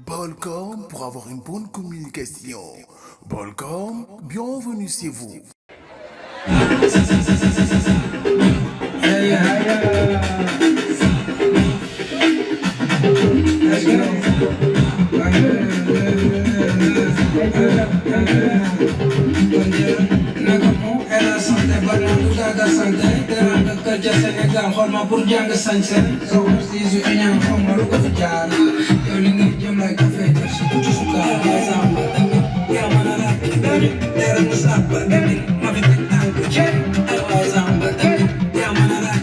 Baol Com pour avoir une bonne communication. Baol Com, bienvenue chez vous. Kerja Senegal hormat burjang kesansen so mesti zuenya hormat lu kefikiran yo lingi jam like cafe terus kucu suka sama ya mana lah dari musab dari mabitin aku cari sama ya mana lah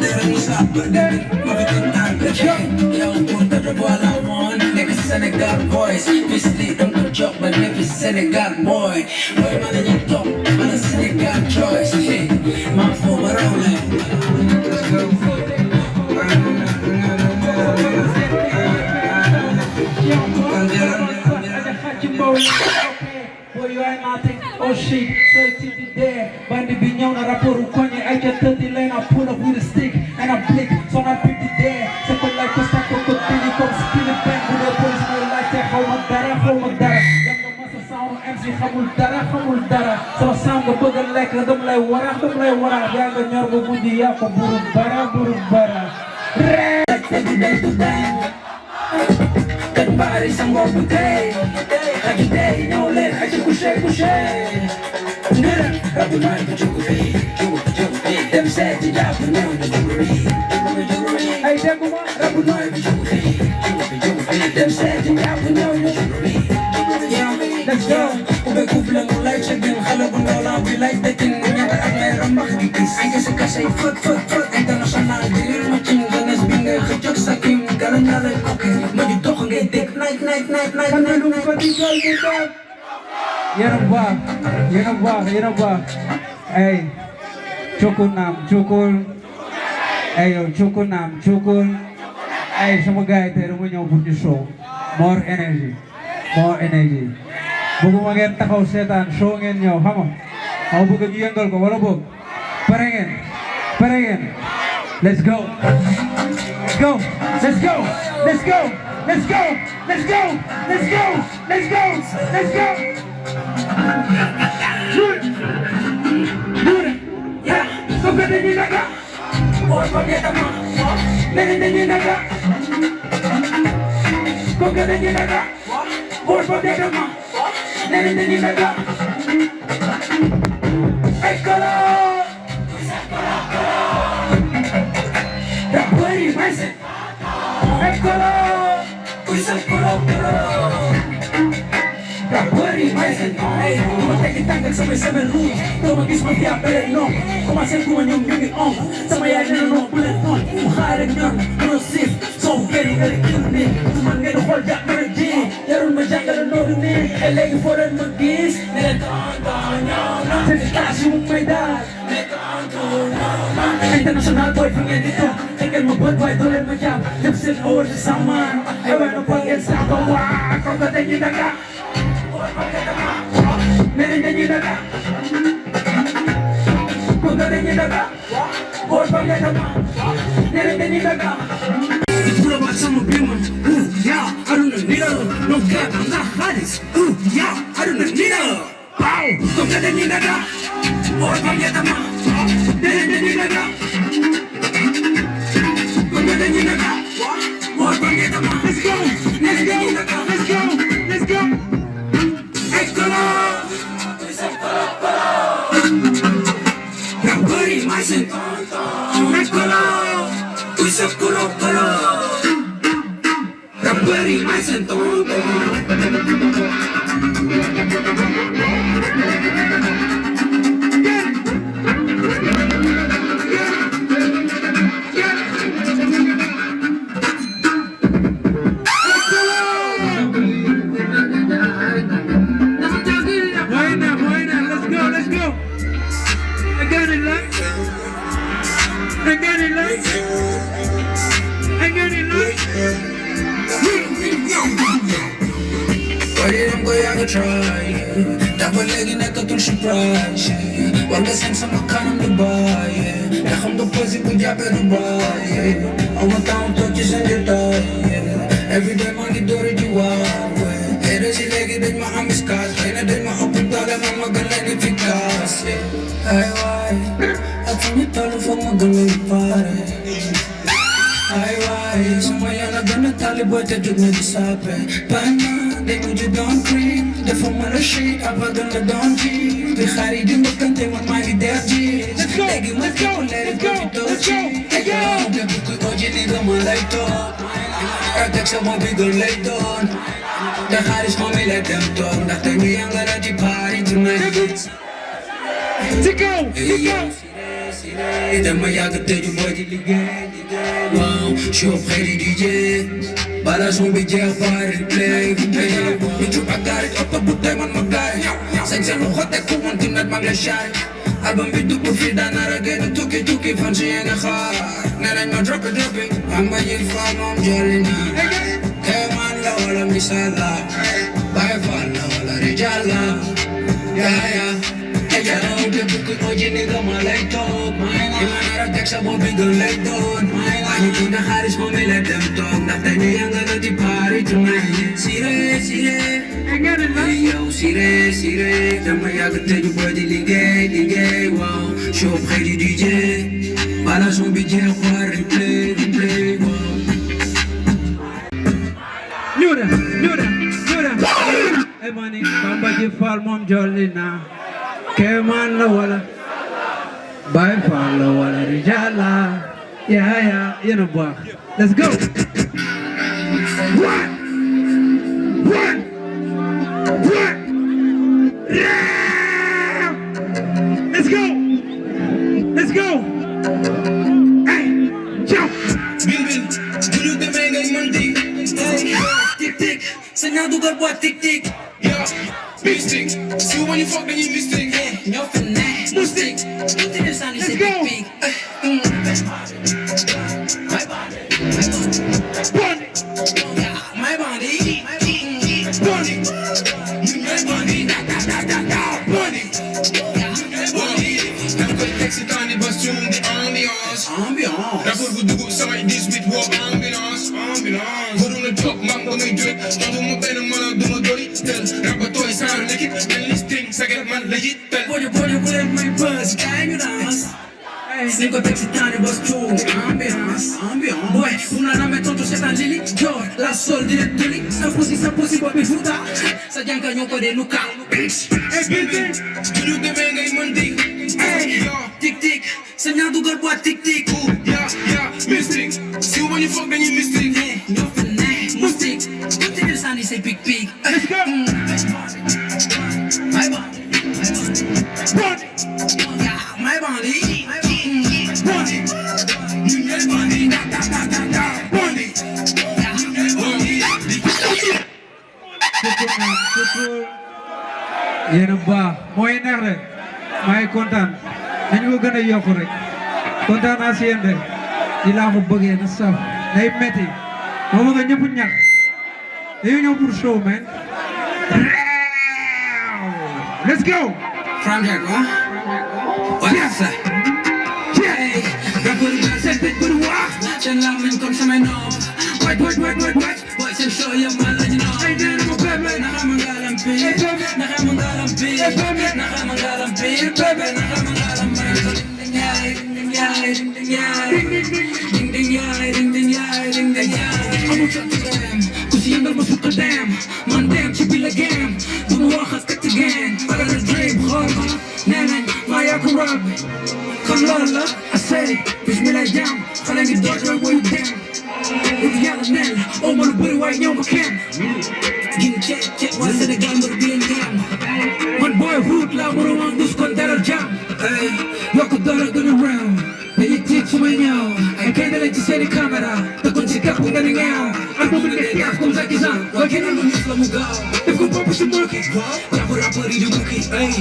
dari musab dari mabitin aku cari ya untuk terbuat one nigga Senegal boys mislead them to joke but nigga Senegal boy boy mana nyetok mana Senegal choice hey my former only. Let's go. Boy, you ain't nothing. Oh shit, 30 there. Bandi binyong na rapor ukonye. I get 30 lane, I pull up with a stick and I blick. So I pick it there. Second like a stack of Billy comes spilling back with a police. No light, how much dara. MC xamul dara sama sam nga bëgg a lekk dam lay warax yaa nga ñor ba mujj yaa ko buru bara kat bari sa mbokk tey aji tey ñëw leen aji couché nera rabu nooy ko jugu fi dem seeti jàpp ñëw na juguri ay dégguma rabu nooy ko jugu fi dem seeti jàpp ñëw na juguri let's go. Ube couple mo like chicken, xale bu ndaw la bi like dating. Ñaata ak lay rambax di gis. Ay kese kase fët international. Diril ma cim jeunesse bi ngay xëcc sa kim. Gala nga lay koke. Ma di dox ngay dégg night. Kan lu ko di jol di def. Yéen a baax. Ay cukul. Ay yow cukul. Ay sama gaay tey dama ñëw pour ñu show. More energy. Bëgguma ngeen taxaw seetaan show ngeen ñëw xam nga ma bëgg ñu yëngal ko wala boog pare ngeen let's go yeah so good ni naga or forget ama ni naga ko good ni naga or forget ama Neni naga Eccolo Da fuori mese Eccolo Usa colo Da fuori mese Hey, come te che tangal sa may seven room Toma gis mafia pere no Kuma sen kuma nyong nyongi on Sama ya nena no bullet on Mukhare nyon No sif So very clean Tuman ngeno hold up mere G Yarun majangal no rin Elegi foreign magis Nere tonto Sesi kasi mong may dad International boy pengen dito Tinggal membuat boy dolen macam Lipsin over sa saman Ewan no pagyan sa kawa Kau kata nyo naga Nere nyo naga Kau kata nyo naga Boy pagyan naman Nere nyo naga Pura ba sama biman Yeah, I don't need her No cap, I'm not hottest Yeah, I don't need her Wow, kau kata nyo naga Boy pagyan naman Nere nyo naga Kau kata nyo naga Boy pagyan naman Let's go Eccolo Rapperi mai sunt Eccolo Uisa colo Rapperi mai sunt Try Dapat lagi nak ketul surprise Warga sen sama kanam Dubai Rekam deposit punya Dubai Awak tahu tu kisah dia. Every day mandi dori di Ay waay ak fu ñu toll foog ma gën leen pare ay waay sama yàlla gën a tali boy te jug na di sape Panna day mujj doon cream dafa mën a shit apa gën la doon ji bi xaar yi di mbëkkante man maa ngi def ji léegi ma képp leeri profito ci ayoo te bu kuy oji ni nga ma lay toog ak teg sa moom bi gën lay doon te xaalis moom mi lay dem toog ndaxte ñu yëngala di party tonight dama yàgg tëju boy di liggéey waaw je suis auprès du DJ bala son bi jeex bari play ñu jub ak gaari oto bu tey man ma gaay sañ seen lu xote ku man ti met mag la shaay album bi dugg fii daanara génn tukki fan si yéen a xaar ne nañ ma droppe am ba yëg fa moom jolli na keemaan la wala misaal la Baay Faal la wala rijaal la yaa ayoo te bu kuy oji ni nga ma lay toog li ma nar a teg sa bopp bi gën lay doon ñu tudd xaalis moom mi lay dem toog ndaxte ñu yëngala di party tonight siré yow siré dama yàgg tëju boy di liggéey waaw je suis auprès du DJ bala son bi jeex war replay waaw ñuuda ay mani Bamba ji Faal moom jolli na keemaan la wala Baay Faal la wala rijaal la yaa yéen a baax let's go one let's go hey ciao bil bu ñu demee ngay mën di tik sa ñaa dugal boîte tik mystique si when you fuck then you mystique ñoo fi ne mystique tuuti de sànni c'est big big my body Taxi bus tune the ambiance rapport bu dugg samay 18 woo ambulance bu dul la toog mam ba ngay jóg tontu ma benn mën a duma dori tel raba tooy sans l'équipe mel listing saget man la yittel bojo bu leen may buzz kaay ñu dance ni ko taxi bus tune ambiance boy fu na na me tontu seetaan lili joor la sol di leen tuli sa pusi bopp bi futa sa janka ñoo ko dee nuka bu ñu demee ngay mën di tik sa ñaa dugal boîte tik mystique si when you fuck then you mystique ñoo fi ne mystique tuuti de sànni say big my body yéen a baax mooy neex rek maa ngi kontaan nañu ko gën a yokk rek kontaan naa si yéen rek di laa ko bëggee na saf day metti moo bëgg ñëpp ñax dañu ñëw pour show man let's go from here what's that hey rappeur yi seen bët bu wax seen làmmiñ comme samay noom wait boy seen show yëpp man la ñu noom ay nee na ma bébé naxa ma ngalam pi naxa ma ngalam pi bébé naxa ma ngalam pi ding amul sotti dem ku si yëngal ma sukk dem man dem ci bi la game du ma wax ak ci game wala la dream xool ma nee nañ maa yaa ko rab comme loolu la asay bismillah jàmm xale ngi dooj way wayu dem bu yàlla neen oo ma lu bëri waaye ñëw ma kenn gin ceet waa Sénégal mbër di leen jàmm man booy route la mënu ma dus kon dalal jàmm ay yokk doole gën a réew dañuy tiit su may ñëw ay kenn lañ ci seeni caméra te kon si kàpp nga ni ñëw ak boobu nga def comme Jackie Chan waaye kenn lu nis la mu gaaw def ko bopp si mokki jàpp rappeur yi di mukki ay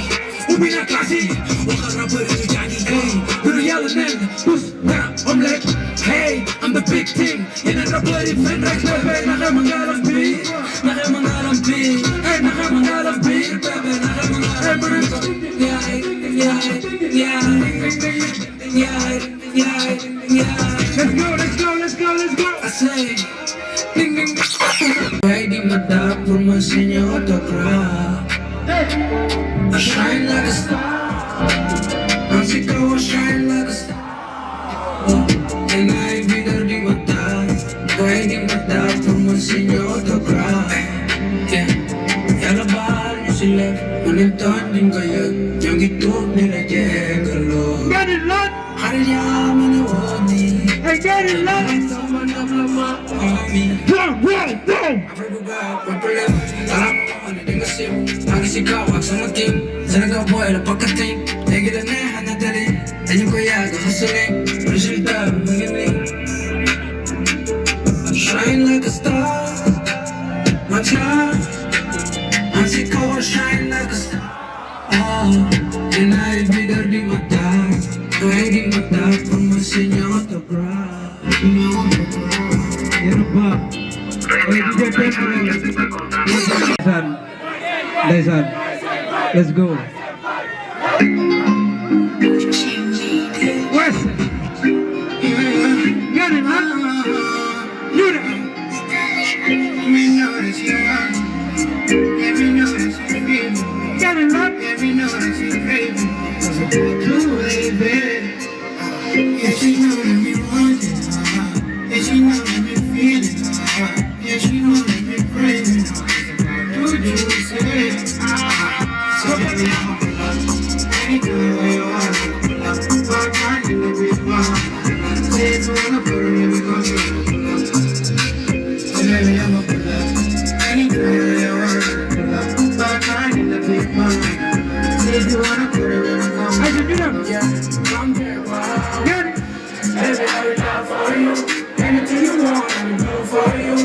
ubbi na classe yi waxal rappeur yi ñu jàngi ay dunu yàlla neen dus dara omelette hey I'm the big thing yeneen rappeur yi fen rek bébé naxe ma ngalam bi naxe ma ngalam bi naxe ma ngalam bi bébé naxe ma ngalam bi let's go I say ding ding hey di ma dara pour ma signer autographe I shine like a star Ainsi qu'on shine like a star. And I ain't bigger than my dad. Guiding my dad from my senior to cry. Yeah, yalla baal ñu si lef. Man in ton din ko yëg. Ñoo ngi tuub ni la jéggaloo. Get it loud. Xarit yaa mën a woo nii. Hey, get it loud. Ay sama ndam la ma ami. Après du gaaw, pas problème. Dara ma wax ne di nga siiw. Maa ngi si kaw ak sama team. Sénégal boy la pakkating. Léegi da neex a nettali. Dañu ko yàgg hustling. Résultat bi mu ngi nii. Shine like a star. My time. Ainsi qu'on shine like a star. And I bigger than my dad. Guiding my dad from my senior to grab. Yoruba. Hey, DJ Temple. Listen. Let's go. West. Get it, huh? You there? Me know that you want. Yeah, me know that you feel me. Get it, huh? Yeah, me know that you crave me. Cause I do it, baby. Yeah, she know that me want it. Yeah, she know that me feel it. Yeah, she know that me crave it. Do you say? So baby, I'm a pull up. Anytime where you want to pull up. Back on in the big one. Say if you wanna put it, we gon' do it. So baby, I'm a pull up. Anytime where you want to pull up. Back on in the big one. Say if you wanna put it, we gon' do it. I should do that. Yeah, I'm there, wow. Get it. Baby, I will die for you. Anything you want, I will do for you.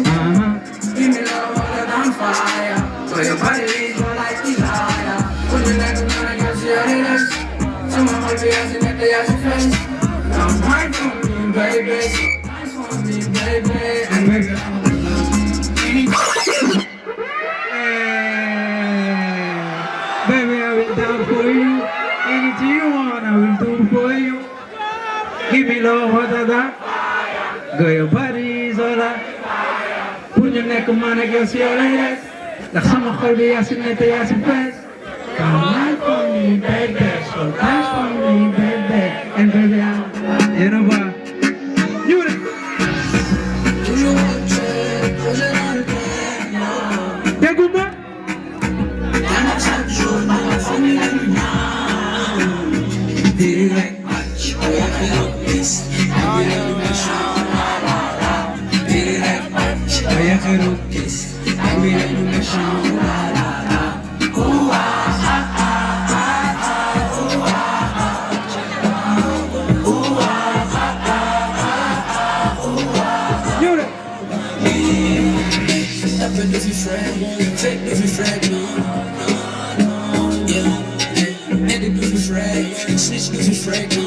Give me love, all that I'm fire. But your body is more like desire. Put me like a man, I can see all it is. Someone might be asking if they ask your face. Now I'm right for me, baby. Nice for me, baby. And baby, I'm a Baby, I will down for you. Anything you want, I will do for you. Give me love, what that? Girl, your body is all that. Put your neck on my girl, see all that. Like some of the yasin, let the yasin press. Come on for me, baby. So dance for me, baby. And baby, you know what? You know. do you want to check? Put it on the plan, Yeah, good man. I'm not so sure, I'm for me, let me know. Did it like much? Oh, yeah, I love this. I'm gonna do show. Did it like much? Oh, yeah, I love this. I'm gonna do show. You know. Stop it if you friend, fake if you friend, no. Yeah, edit if you friend, snitch if you friend, no.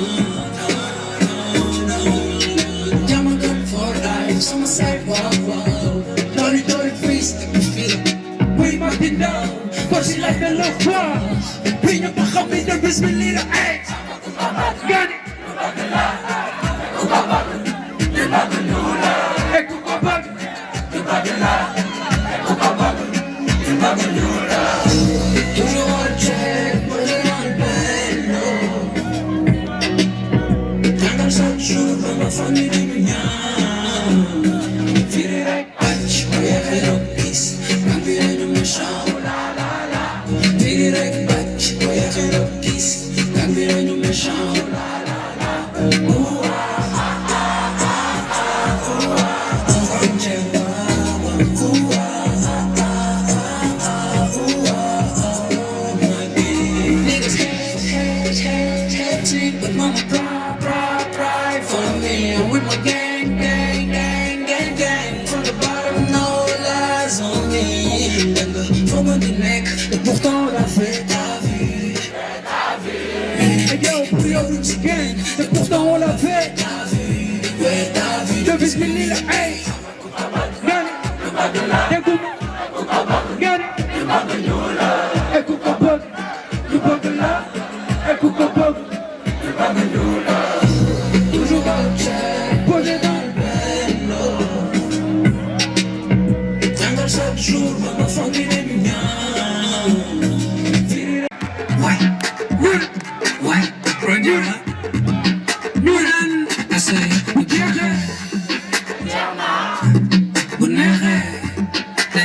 Yeah, my gun for life, so my side, wow. Dirty face, if you feel it. We might be down, but she like the low cross. Bring up a copy, the wrist, me little eggs. Got it. Hey, Kuka Bug. Do you want to check? Put it on the bed, no. I'm so sure, but my phone is ringing now. Feel it like patch, oh yeah, hello, peace. I'm feeling my show, la la la. Feel it like patch, oh yeah, hello, peace. I'm feeling my show, la la la. Ooh, but mama pride for me. I'm with my gang. From the bottom, no lies on me. And the from the neck, et pourtant on a fait ta vie. Hey, yo, priority gang. Et pourtant on l'a fait. Ta vie. The wrist, me little eggs. Got it. Yeah, good man. Got it. Hey, Kuka Bug. You bug a lot. Hey, Kuka Bug. Toujours au check, posé dans le vélo. Tango chaque jour, maman famille les miens. Ouais.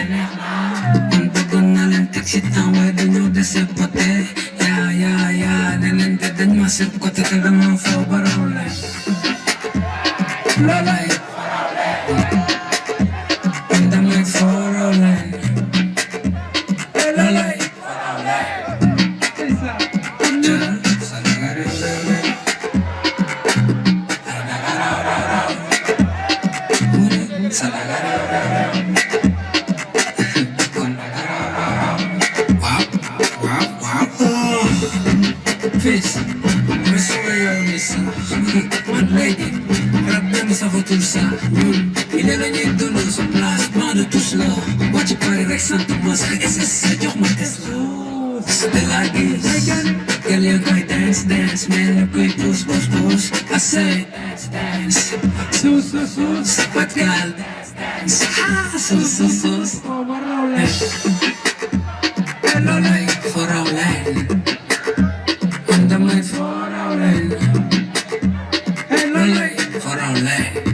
man bëggoon naa leen teg ci temps waaye dañoo dese poté yaa ne leen te dañ ma seen côté te dama foo ba raw leen loolay man damay foo raw leen loolay Face, me soy missing. Man lady, rappelle ça vaut tout ça. Il est l'année de nos place, pas de tout cela. Moi tu parles avec Santa Mosca et c'est dur ma Tesla. C'est de la guise. Girl you go dance, man you go push. I say dance. Sus, pas de gal. Sus. Hello like for our land. And I'm like for our land. Hello like for our land.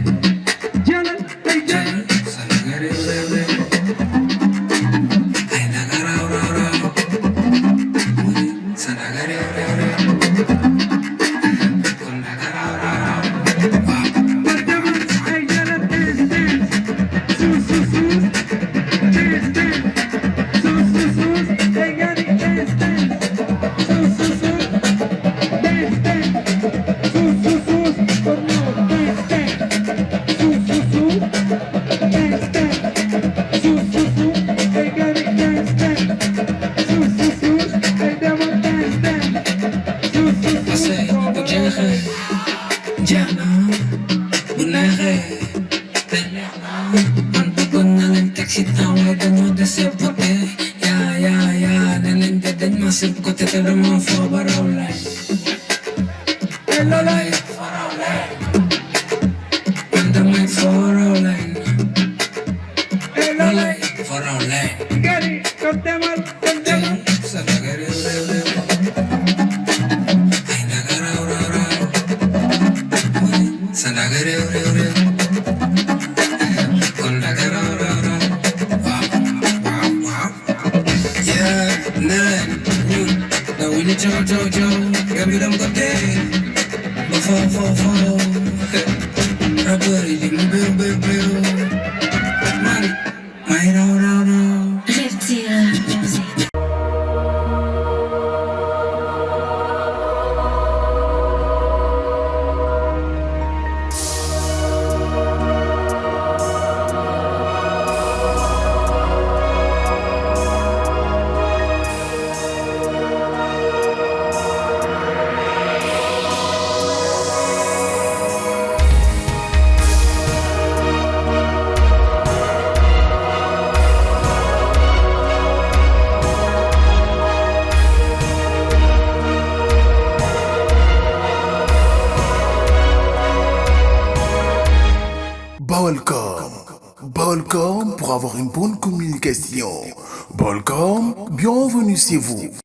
Baol Com pour avoir une bonne communication. Baol Com, bienvenue chez vous.